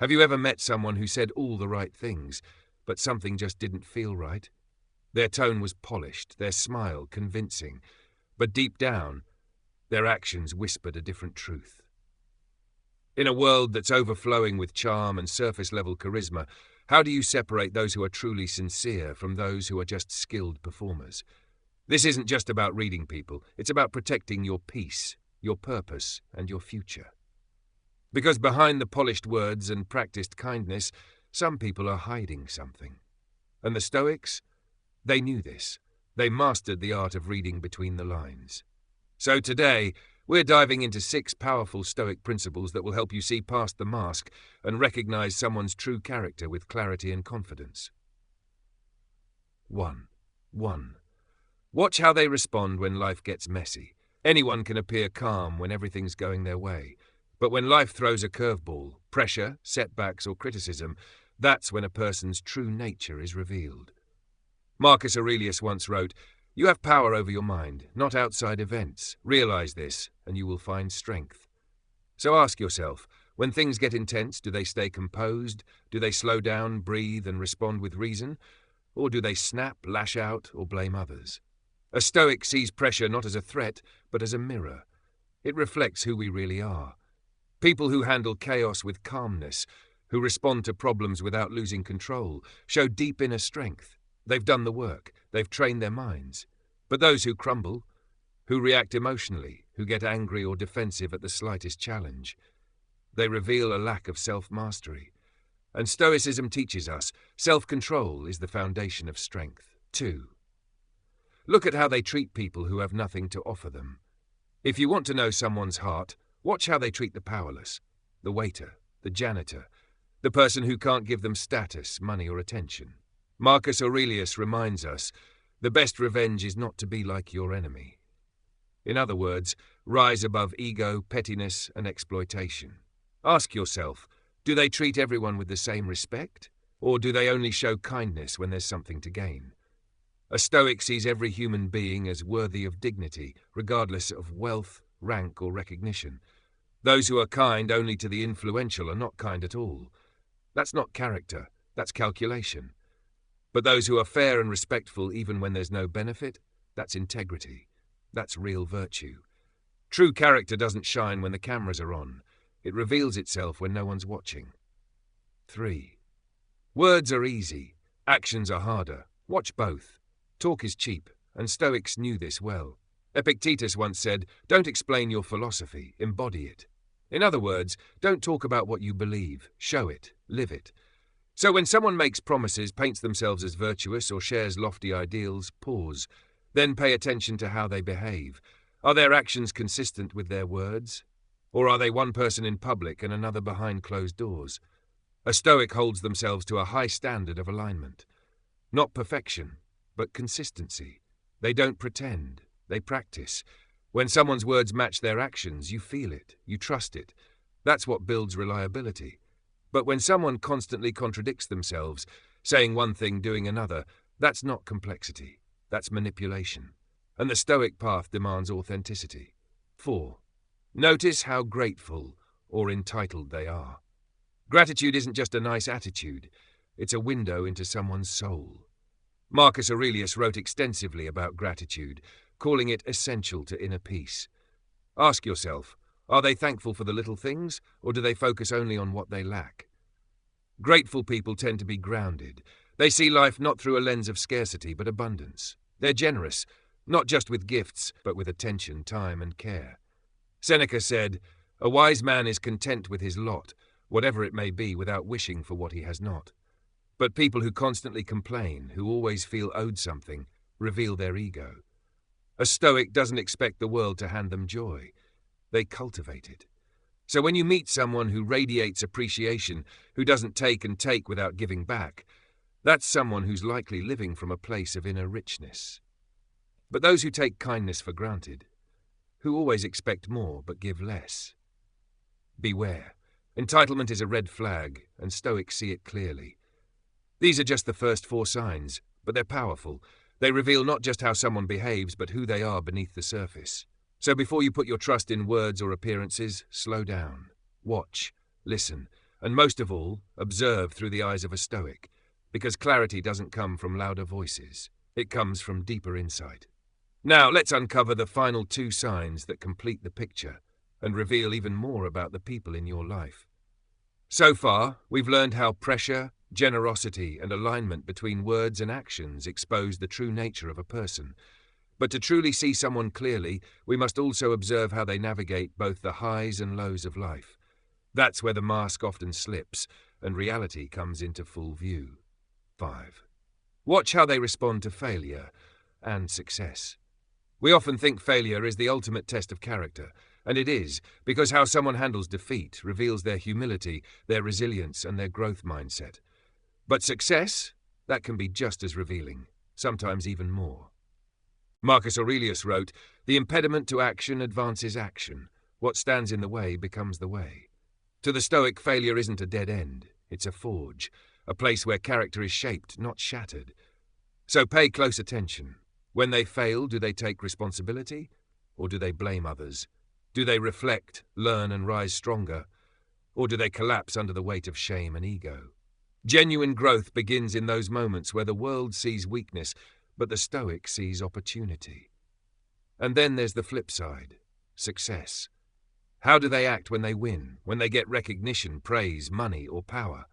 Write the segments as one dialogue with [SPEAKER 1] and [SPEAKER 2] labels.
[SPEAKER 1] Have you ever met someone who said all the right things, but something just didn't feel right? Their tone was polished, their smile convincing, but deep down, their actions whispered a different truth. In a world that's overflowing with charm and surface-level charisma, how do you separate those who are truly sincere from those who are just skilled performers? This isn't just about reading people, it's about protecting your peace, your purpose, and your future. Because behind the polished words and practiced kindness, some people are hiding something. And the Stoics? They knew this. They mastered the art of reading between the lines. So today, we're diving into 6 powerful Stoic principles that will help you see past the mask and recognize someone's true character with clarity and confidence. 1. Watch how they respond when life gets messy. Anyone can appear calm when everything's going their way. But when life throws a curveball, pressure, setbacks, or criticism, that's when a person's true nature is revealed. Marcus Aurelius once wrote, "You have power over your mind, not outside events. Realize this, and you will find strength." So ask yourself, when things get intense, do they stay composed? Do they slow down, breathe, and respond with reason? Or do they snap, lash out, or blame others? A Stoic sees pressure not as a threat, but as a mirror. It reflects who we really are. People who handle chaos with calmness, who respond to problems without losing control, show deep inner strength. They've done the work, they've trained their minds. But those who crumble, who react emotionally, who get angry or defensive at the slightest challenge, they reveal a lack of self-mastery. And Stoicism teaches us self-control is the foundation of strength. 2. Look at how they treat people who have nothing to offer them. If you want to know someone's heart, watch how they treat the powerless, the waiter, the janitor, the person who can't give them status, money, or attention. Marcus Aurelius reminds us, the best revenge is not to be like your enemy. In other words, rise above ego, pettiness, and exploitation. Ask yourself, do they treat everyone with the same respect? Or do they only show kindness when there's something to gain? A Stoic sees every human being as worthy of dignity, regardless of wealth, rank, or recognition. Those who are kind only to the influential are not kind at all. That's not character, that's calculation. But those who are fair and respectful even when there's no benefit, that's integrity. That's real virtue. True character doesn't shine when the cameras are on. It reveals itself when no one's watching. 3. Words are easy. Actions are harder. Watch both. Talk is cheap, and Stoics knew this well. Epictetus once said, "Don't explain your philosophy, embody it." In other words, don't talk about what you believe, show it, live it. So when someone makes promises, paints themselves as virtuous, or shares lofty ideals, pause. Then pay attention to how they behave. Are their actions consistent with their words? Or are they one person in public and another behind closed doors? A Stoic holds themselves to a high standard of alignment. Not perfection, but consistency. They don't pretend, they practice. When someone's words match their actions, you feel it, you trust it. That's what builds reliability. But when someone constantly contradicts themselves, saying one thing, doing another, that's not complexity, that's manipulation. And the Stoic path demands authenticity. 4. Notice how grateful or entitled they are. Gratitude isn't just a nice attitude, it's a window into someone's soul. Marcus Aurelius wrote extensively about gratitude, calling it essential to inner peace. Ask yourself, are they thankful for the little things, or do they focus only on what they lack? Grateful people tend to be grounded. They see life not through a lens of scarcity, but abundance. They're generous, not just with gifts, but with attention, time, and care. Seneca said, "A wise man is content with his lot, whatever it may be, without wishing for what he has not." But people who constantly complain, who always feel owed something, reveal their ego. A Stoic doesn't expect the world to hand them joy. They cultivate it. So when you meet someone who radiates appreciation, who doesn't take and take without giving back, that's someone who's likely living from a place of inner richness. But those who take kindness for granted, who always expect more but give less, beware. Entitlement is a red flag, and Stoics see it clearly. These are just the first 4 signs, but they're powerful. They reveal not just how someone behaves, but who they are beneath the surface. So before you put your trust in words or appearances, slow down, watch, listen, And most of all, observe through the eyes of a Stoic, because clarity doesn't come from louder voices. It comes from deeper insight. Now, let's uncover the final two signs that complete the picture and reveal even more about the people in your life. So far, we've learned how pressure, generosity, and alignment between words and actions expose the true nature of a person. But to truly see someone clearly, we must also observe how they navigate both the highs and lows of life. That's where the mask often slips and reality comes into full view. 5. Watch how they respond to failure and success. We often think failure is the ultimate test of character, and it is, because how someone handles defeat reveals their humility, their resilience, and their growth mindset. But success, that can be just as revealing, sometimes even more. Marcus Aurelius wrote, "The impediment to action advances action. What stands in the way becomes the way." To the Stoic, failure isn't a dead end, it's a forge, a place where character is shaped, not shattered. So pay close attention. When they fail, do they take responsibility? Or do they blame others? Do they reflect, learn, and rise stronger? Or do they collapse under the weight of shame and ego? Genuine growth begins in those moments where the world sees weakness, but the Stoic sees opportunity. And then there's the flip side, success. How do they act when they win, when they get recognition, praise, money, or power?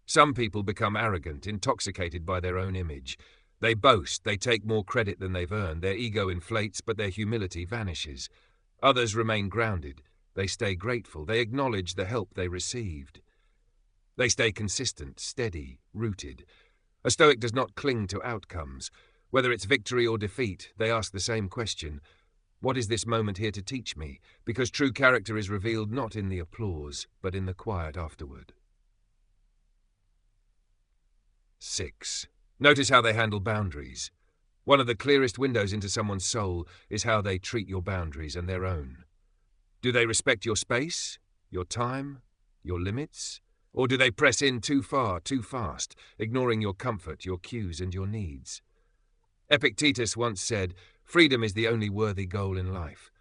[SPEAKER 1] Some people become arrogant, intoxicated by their own image. They boast, they take more credit than they've earned, their ego inflates, but their humility vanishes. Others remain grounded, they stay grateful, they acknowledge the help they received. They stay consistent, steady, rooted. A Stoic does not cling to outcomes. Whether it's victory or defeat, they ask the same question: what is this moment here to teach me? Because true character is revealed not in the applause, but in the quiet afterward. 6. Notice how they handle boundaries. One of the clearest windows into someone's soul is how they treat your boundaries and their own. Do they respect your space, your time, your limits? Or do they press in too far, too fast, ignoring your comfort, your cues, and your needs? Epictetus once said, "Freedom is the only worthy goal in life."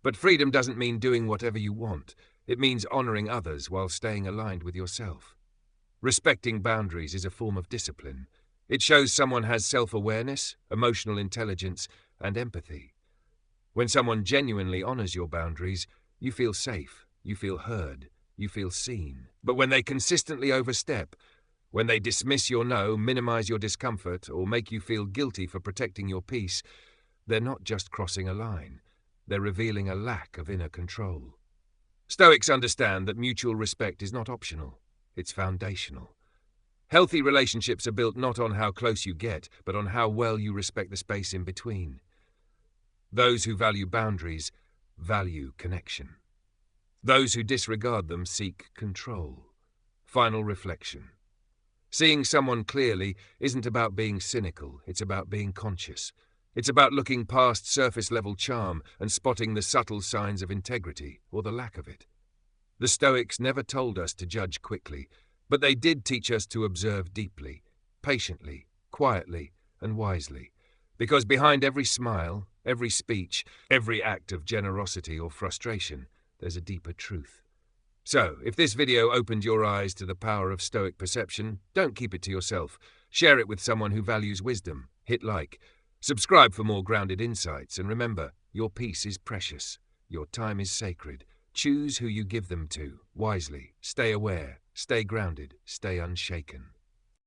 [SPEAKER 1] But freedom doesn't mean doing whatever you want. It means honoring others while staying aligned with yourself. Respecting boundaries is a form of discipline. It shows someone has self-awareness, emotional intelligence, and empathy. When someone genuinely honors your boundaries, you feel safe, you feel heard, you feel seen. But when they consistently overstep, when they dismiss your no, minimize your discomfort, or make you feel guilty for protecting your peace, they're not just crossing a line, they're revealing a lack of inner control. Stoics understand that mutual respect is not optional, it's foundational. Healthy relationships are built not on how close you get, but on how well you respect the space in between. Those who value boundaries value connection. Those who disregard them seek control. Final reflection. Seeing someone clearly isn't about being cynical, it's about being conscious. It's about looking past surface-level charm and spotting the subtle signs of integrity, or the lack of it. The Stoics never told us to judge quickly, but they did teach us to observe deeply, patiently, quietly, and wisely. Because behind every smile, every speech, every act of generosity or frustration, there's a deeper truth. So, if this video opened your eyes to the power of Stoic perception, don't keep it to yourself. Share it with someone who values wisdom. Hit like. Subscribe for more grounded insights, and remember, your peace is precious. Your time is sacred. Choose who you give them to, wisely. Stay aware, stay grounded, stay unshaken.